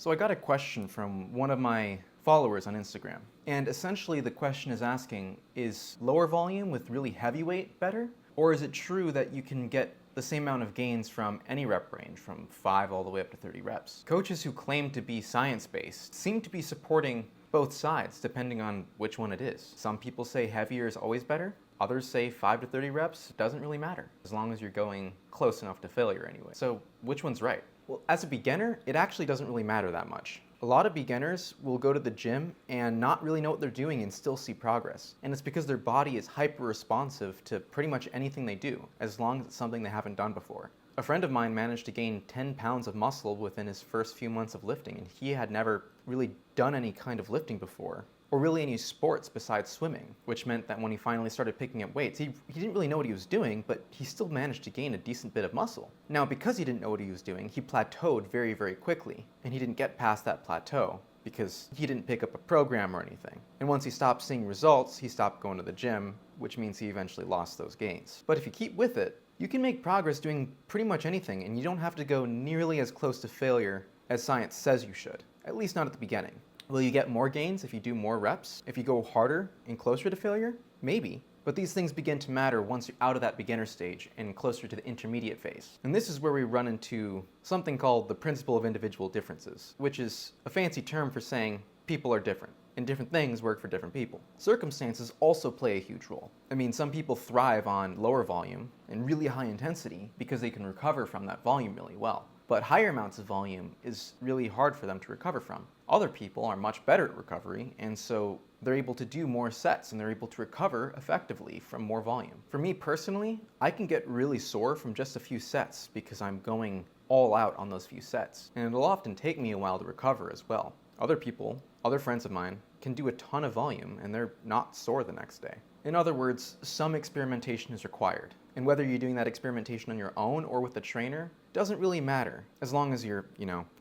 So I got a question from one of my followers on Instagram. And essentially the question is asking, is lower volume with really heavy weight better? Or is it true that you can get the same amount of gains from any rep range, from 5 all the way up to 30 reps? Coaches who claim to be science-based seem to be supporting both sides depending on which one it is. Some people say heavier is always better. Others say 5 to 30 reps doesn't really matter, as long as you're going close enough to failure anyway. So which one's right? Well, as a beginner, it actually doesn't really matter that much. A lot of beginners will go to the gym and not really know what they're doing and still see progress. And it's because their body is hyper responsive to pretty much anything they do, as long as it's something they haven't done before. A friend of mine managed to gain 10 pounds of muscle within his first few months of lifting, and he had never really done any kind of lifting before, or really any sports besides swimming, which meant that when he finally started picking up weights, he didn't really know what he was doing, but he still managed to gain a decent bit of muscle. Now, because he didn't know what he was doing, he plateaued very, very quickly, and he didn't get past that plateau because he didn't pick up a program or anything. And once he stopped seeing results, he stopped going to the gym, which means he eventually lost those gains. But if you keep with it, you can make progress doing pretty much anything, and you don't have to go nearly as close to failure as science says you should, at least not at the beginning. Will you get more gains if you do more reps? If you go harder and closer to failure? Maybe. But these things begin to matter once you're out of that beginner stage and closer to the intermediate phase. And this is where we run into something called the principle of individual differences, which is a fancy term for saying people are different, and different things work for different people. Circumstances also play a huge role. I mean, some people thrive on lower volume and really high intensity because they can recover from that volume really well. But higher amounts of volume is really hard for them to recover from. Other people are much better at recovery, and so they're able to do more sets and they're able to recover effectively from more volume. For me personally, I can get really sore from just a few sets because I'm going all out on those few sets. And it'll often take me a while to recover as well. Other people, other friends of mine, can do a ton of volume and they're not sore the next day. In other words, some experimentation is required. And whether you're doing that experimentation on your own or with a trainer doesn't really matter, as long as you're,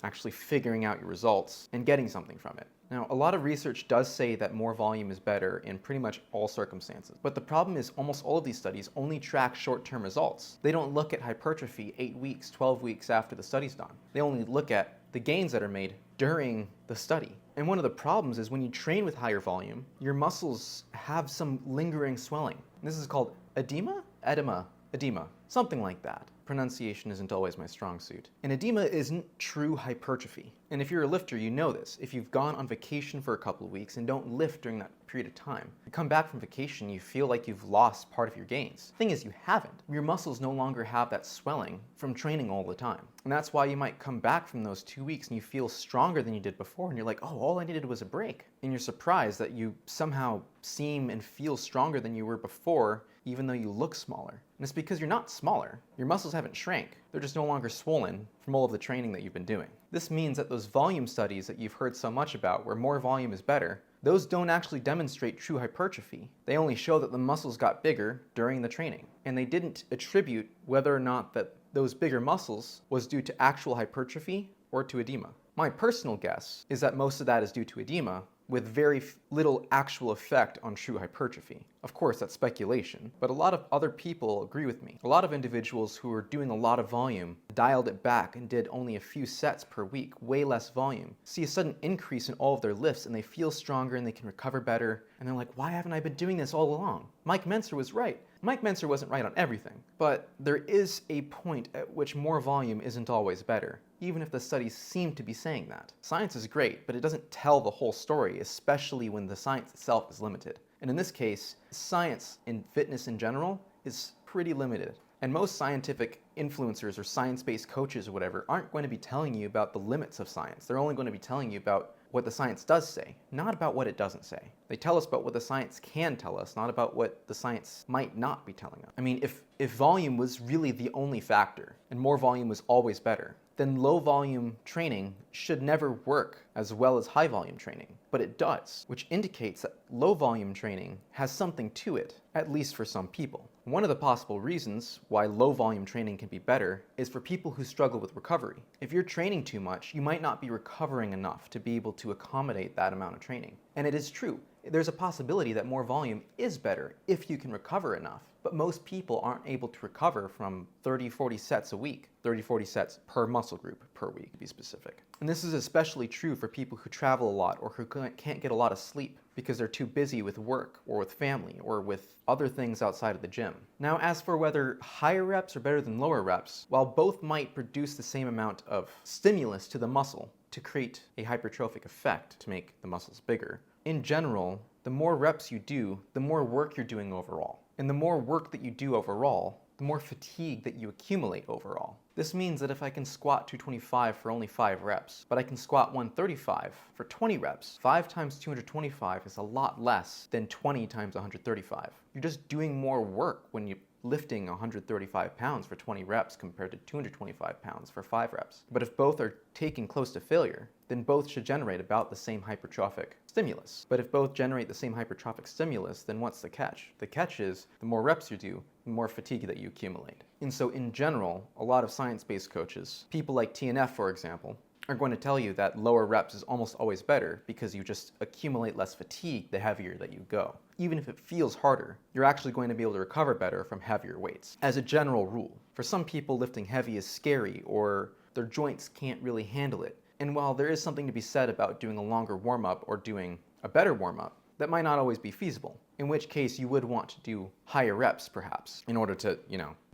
actually figuring out your results and getting something from it. Now, a lot of research does say that more volume is better in pretty much all circumstances. But the problem is almost all of these studies only track short-term results. They don't look at hypertrophy 8 weeks, 12 weeks after the study's done. They only look at the gains that are made during the study. And one of the problems is when you train with higher volume, your muscles have some lingering swelling. This is called edema? Edema, something like that. Pronunciation isn't always my strong suit. And edema isn't true hypertrophy. And if you're a lifter, you know this. If you've gone on vacation for a couple of weeks and don't lift during that period of time, you come back from vacation, you feel like you've lost part of your gains. The thing is, you haven't. Your muscles no longer have that swelling from training all the time. And that's why you might come back from those 2 weeks and you feel stronger than you did before, and you're like, oh, all I needed was a break. And you're surprised that you somehow seem and feel stronger than you were before, even though you look smaller. And it's because you're not smaller. Your muscles haven't shrank. They're just no longer swollen from all of the training that you've been doing. This means that those volume studies that you've heard so much about, where more volume is better, those don't actually demonstrate true hypertrophy. They only show that the muscles got bigger during the training. And they didn't attribute whether or not that those bigger muscles was due to actual hypertrophy or to edema. My personal guess is that most of that is due to edema, with very little actual effect on true hypertrophy. Of course, that's speculation, but a lot of other people agree with me. A lot of individuals who are doing a lot of volume dialed it back and did only a few sets per week, way less volume, see a sudden increase in all of their lifts, and they feel stronger and they can recover better, and they're like, why haven't I been doing this all along? Mike Mentzer was right. Mike Mentzer wasn't right on everything, but there is a point at which more volume isn't always better, even if the studies seem to be saying that. Science is great, but it doesn't tell the whole story, especially when the science itself is limited. And in this case, science in fitness in general is pretty limited. And most scientific influencers or science-based coaches or whatever aren't going to be telling you about the limits of science. They're only going to be telling you about what the science does say, not about what it doesn't say. They tell us about what the science can tell us, not about what the science might not be telling us. I mean, if volume was really the only factor, and more volume was always better, then low volume training should never work as well as high volume training. But it does, which indicates that low volume training has something to it, at least for some people. One of the possible reasons why low volume training can be better is for people who struggle with recovery. If you're training too much, you might not be recovering enough to be able to accommodate that amount of training. And it is true, There's a possibility that more volume is better if you can recover enough. But most people aren't able to recover from 30, 40 sets a week, 30, 40 sets per muscle group per week, to be specific. And this is especially true for people who travel a lot or who can't get a lot of sleep because they're too busy with work or with family or with other things outside of the gym. Now, as for whether higher reps are better than lower reps, while both might produce the same amount of stimulus to the muscle to create a hypertrophic effect to make the muscles bigger, in general, the more reps you do, the more work you're doing overall. And the more work that you do overall, the more fatigue that you accumulate overall. This means that if I can squat 225 for only 5 reps, but I can squat 135 for 20 reps, 5 times 225 is a lot less than 20 times 135. You're just doing more work when you're lifting 135 pounds for 20 reps compared to 225 pounds for 5 reps. But if both are taking close to failure, then both should generate about the same hypertrophic stimulus. But if both generate the same hypertrophic stimulus, then what's the catch? The catch is the more reps you do, the more fatigue that you accumulate. And so in general, a lot of science-based coaches, people like TNF for example, are going to tell you that lower reps is almost always better because you just accumulate less fatigue the heavier that you go. Even if it feels harder, you're actually going to be able to recover better from heavier weights. As a general rule, for some people lifting heavy is scary or their joints can't really handle it. And while there is something to be said about doing a longer warm-up or doing a better warm-up, that might not always be feasible. In which case you would want to do higher reps perhaps in order to,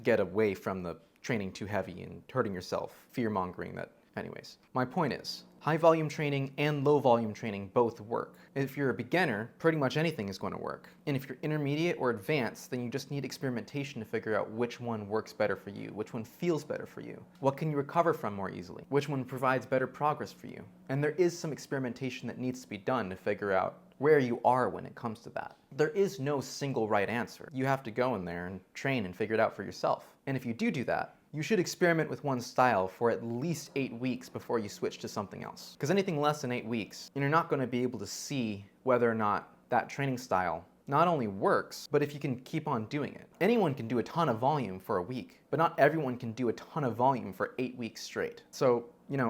get away from the training too heavy and hurting yourself, fear-mongering that. Anyways, my point is, high volume training and low volume training both work. If you're a beginner, pretty much anything is going to work. And if you're intermediate or advanced, then you just need experimentation to figure out which one works better for you, which one feels better for you, what can you recover from more easily, which one provides better progress for you. And there is some experimentation that needs to be done to figure out where you are when it comes to that. There is no single right answer. You have to go in there and train and figure it out for yourself. And if you do that, you should experiment with one style for at least 8 weeks before you switch to something else. Because anything less than 8 weeks, you're not going to be able to see whether or not that training style not only works, but if you can keep on doing it. Anyone can do a ton of volume for a week, but not everyone can do a ton of volume for 8 weeks straight. So,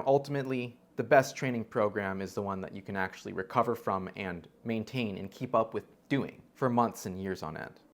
ultimately, the best training program is the one that you can actually recover from and maintain and keep up with doing for months and years on end.